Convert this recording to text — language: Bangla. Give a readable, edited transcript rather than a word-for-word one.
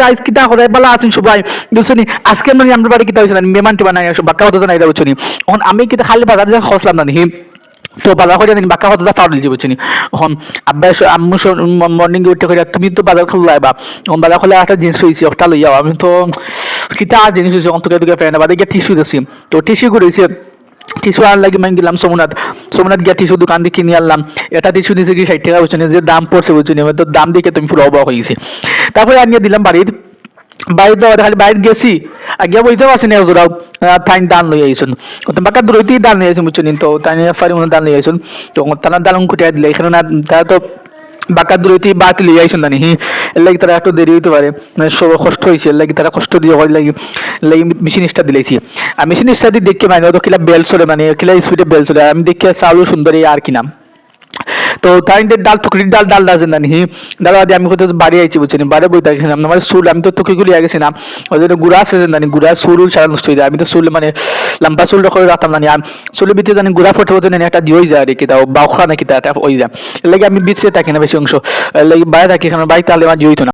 গাইস কিতা করে বালা আছেন সবাই বুঝছনি আজকে মানে আমরা বাড়ি কিতা হইছে না মেহমান টিমান নাই আসো বাক্কা হতো না এটা বুঝছনি এখন আমি কিতা খালি বাজার যা খসলাম না হি তো বাজার করে দিন বাক্কা হতো পাউডার দিছি বুঝছনি এখন আব্বা আম্মু মর্নিং উঠে কইরা তুমি তো বাজার খুললা আইবা এখন বাজার খুলে একটা জিনিস হইছে একটা লইয়া আমি তো কিতা জিনিস হইছে অন্তকে তোকে ফ্রেন্ড বাদে গিয়া টিস্যু দিছি তো টিস্যু করেছে টিস্যু আনার লাগি আমি গেলাম সোমনাথ গিয়া টিস্যু দোকান দিয়ে কিনে আনলাম এটা টিস্যু দিছে কি 60 টাকা বুঝছনি যে দাম পড়ছে বুঝছনি তো দাম দেখে তুমি পুরো অবাক হয়ে গেছি তারপরে আনিয়ে দিলাম বাড়িতে খালি বাইরে গেছি আগে বইতে পারছি না জোরাও তাই দান লই আইছুন তো বাকা দূরইতেই দান লই আইছুন বুঝছেন তো তাই ফারি মনে দান লই আইছুন তো তারা দান কুটিয়া দিলে এখানে না তারা তো বাকা দূরইতেই বাত লই আইছুন জানি এর লাগি তারা একটু দেরি হইতে পারে মানে সব কষ্ট হয়েছে এর লাগি তারা কষ্ট দিয়ে হয় লাগি মেশিন স্টার দিলাইছি আর মেশিন স্টার দিয়ে দেখে মানে তো কিলা বেল চলে মানে কিলা স্পিডে বেল চলে আমি দেখে চালু সুন্দরী আর কি নাম তো তাই ডাল টুকরির ডাল আছে না নি ডাল বাদে আমি কোথাও বাড়ি আইছি বুঝছেন বাড়ি বইতে গেছিলাম আমার চুল আমি তো টুকি গুলি গেছি না ওই জন্য গুড়া আছে জানি গুড়া চুল সারা নষ্ট হয়ে যায় আমি তো চুল মানে লম্বা চুল করে রাখতাম না আর চুলের ভিতরে জানি গুড়া ফটো ফটো একটা দিয়ে যায় আর কি তাও বাউখা নাকি তা ওই যায় এর লাগে আমি বিচে থাকি না বেশি অংশ এর লাগে বাইরে থাকি এখানে বাইরে তাহলে আমার জড়িত না